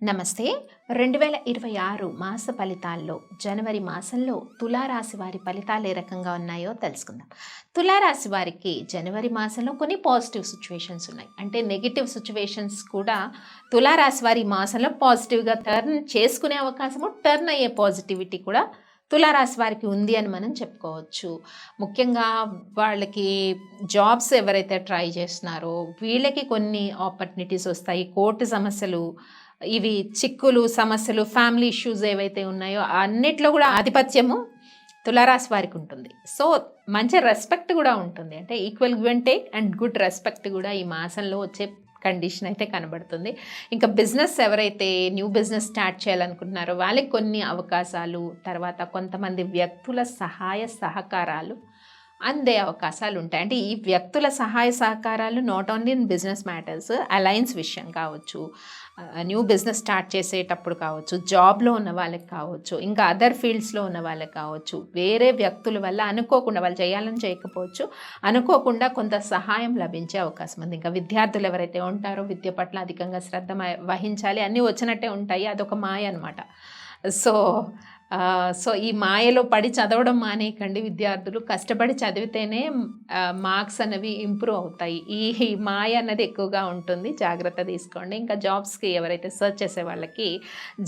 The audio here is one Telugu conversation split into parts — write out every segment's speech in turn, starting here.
నమస్తే. 2026 మాస ఫలితాల్లో జనవరి మాసంలో తులారాశి వారి ఫలితాలు ఏ రకంగా ఉన్నాయో తెలుసుకుందాం. తులారాశి వారికి జనవరి మాసంలో కొన్ని పాజిటివ్ సిచ్యువేషన్స్ ఉన్నాయి. అంటే నెగిటివ్ సిచ్యువేషన్స్ కూడా తులారాశి వారి మాసంలో పాజిటివ్గా టర్న్ చేసుకునే అవకాశము, టర్న్ అయ్యే పాజిటివిటీ కూడా తులారాశి వారికి ఉంది అని మనం చెప్పుకోవచ్చు. ముఖ్యంగా వాళ్ళకి జాబ్స్ ఎవరైతే ట్రై చేస్తున్నారో వీళ్ళకి కొన్ని ఆపర్చునిటీస్ వస్తాయి. కోర్టు సమస్యలు, ఇవి చిక్కులు, సమస్యలు, ఫ్యామిలీ ఇష్యూస్ ఏవైతే ఉన్నాయో అన్నిట్లో కూడా ఆధిపత్యము తులారాశి వారికి ఉంటుంది. సో మంచి రెస్పెక్ట్ కూడా ఉంటుంది. అంటే equal give and take and good respect కూడా ఈ మాసంలో వచ్చే కండిషన్ అయితే కనబడుతుంది. ఇంకా బిజినెస్ ఎవరైతే న్యూ బిజినెస్ స్టార్ట్ చేయాలనుకుంటున్నారో వాళ్ళకి కొన్ని అవకాశాలు, తర్వాత కొంతమంది వ్యక్తుల సహాయ సహకారాలు అందే అవకాశాలు ఉంటాయి. అంటే ఈ వ్యక్తుల సహాయ సహకారాలు not only in business matters, alliance విషయం కావచ్చు, న్యూ బిజినెస్ స్టార్ట్ చేసేటప్పుడు కావచ్చు, జాబ్లో ఉన్న వాళ్ళకి కావచ్చు, ఇంకా అదర్ ఫీల్డ్స్లో ఉన్న వాళ్ళకి కావచ్చు, వేరే వ్యక్తుల వల్ల అనుకోకుండా వాళ్ళు చేయాలని చేయకపోవచ్చు, అనుకోకుండా కొంత సహాయం లభించే అవకాశం ఉంది. ఇంకా విద్యార్థులు ఎవరైతే ఉంటారో విద్య పట్ల అధికంగా శ్రద్ధ వహించాలి. అన్నీ వచ్చినట్టే ఉంటాయి, అదొక మాయ అనమాట. సో ఈ మాయలో పడి చదవడం మానేయకండి విద్యార్థులు. కష్టపడి చదివితేనే మార్క్స్ అనేవి ఇంప్రూవ్ అవుతాయి. ఈ మాయ అన్నది ఎక్కువగా ఉంటుంది, జాగ్రత్త తీసుకోండి. ఇంకా జాబ్స్కి ఎవరైతే సర్చ్ చేసే వాళ్ళకి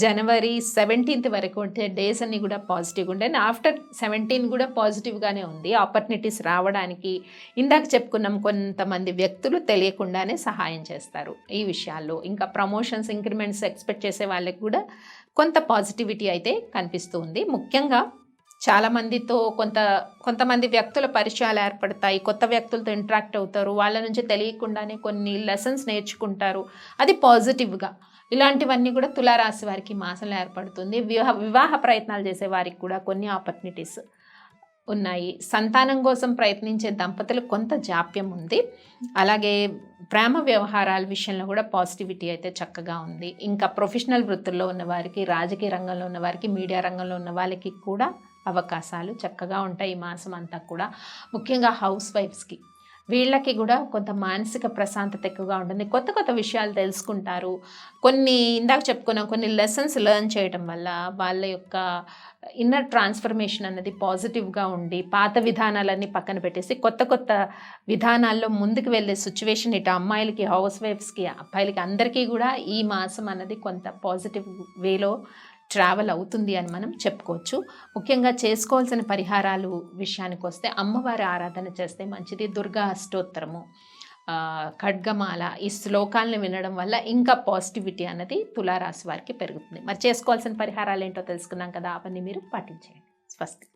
జనవరి 17th వరకు ఉంటే డేస్ అన్నీ కూడా పాజిటివ్గా ఉంటాయి. ఆఫ్టర్ 17 కూడా పాజిటివ్గానే ఉంది. ఆపర్చునిటీస్ రావడానికి ఇందాక చెప్పుకున్నాం, కొంతమంది వ్యక్తులు తెలియకుండానే సహాయం చేస్తారు ఈ విషయాల్లో. ఇంకా ప్రమోషన్స్, ఇంక్రిమెంట్స్ ఎక్స్పెక్ట్ చేసే వాళ్ళకి కూడా కొంత పాజిటివిటీ అయితే కనిపిస్తుంది. ముఖ్యంగా చాలామందితో కొంతమంది వ్యక్తుల పరిచయాలు ఏర్పడతాయి, కొత్త వ్యక్తులతో ఇంటరాక్ట్ అవుతారు, వాళ్ళ నుంచి తెలియకుండానే కొన్ని లెసన్స్ నేర్చుకుంటారు, అది పాజిటివ్గా. ఇలాంటివన్నీ కూడా తులారాశి వారికి మాసంలో ఏర్పడుతుంది. వివాహ ప్రయత్నాలు చేసే వారికి కూడా కొన్ని ఆపర్చునిటీస్ ఉన్నాయి. సంతానం కోసం ప్రయత్నించే దంపతులకు కొంత జాప్యం ఉంది. అలాగే ప్రేమ వ్యవహారాల విషయంలో కూడా పాజిటివిటీ అయితే చక్కగా ఉంది. ఇంకా ప్రొఫెషనల్ వృత్తుల్లో ఉన్న వారికి, రాజకీయ రంగంలో ఉన్న వారికి, మీడియా రంగంలో ఉన్న వాళ్ళకి కూడా అవకాశాలు చక్కగా ఉంటాయి ఈ మాసం అంతా కూడా. ముఖ్యంగా హౌస్ వైఫ్స్కి, వీళ్ళకి కూడా కొంత మానసిక ప్రశాంతత ఎక్కువగా ఉంటుంది. కొత్త కొత్త విషయాలు తెలుసుకుంటారు. ఇందాక చెప్పుకున్నాం, కొన్ని లెసన్స్ లెర్న్ చేయడం వల్ల వాళ్ళ యొక్క ఇన్నర్ ట్రాన్స్ఫర్మేషన్ అన్నది పాజిటివ్గా ఉండి, పాత విధానాలన్నీ పక్కన పెట్టేసి కొత్త కొత్త విధానాల్లో ముందుకు వెళ్ళే సిచ్యువేషన్ ఇటు అమ్మాయిలకి, హౌస్ వైఫ్స్కి, అబ్బాయిలకి అందరికీ కూడా ఈ మాసం అన్నది కొంత పాజిటివ్ వేలో ట్రావెల్ అవుతుంది అని మనం చెప్పుకోవచ్చు. ముఖ్యంగా చేసుకోవాల్సిన పరిహారాలు విషయానికి వస్తే అమ్మవారి ఆరాధన చేస్తే మంచిది. దుర్గా అష్టోత్తరము, ఖడ్గమాల, ఈ శ్లోకాలను వినడం వల్ల ఇంకా పాజిటివిటీ అన్నది తులారాశి వారికి పెరుగుతుంది. మరి చేసుకోవాల్సిన పరిహారాలు ఏంటో తెలుసుకున్నాం కదా, అవన్నీ మీరు పాటించేయండి. స్వస్తి.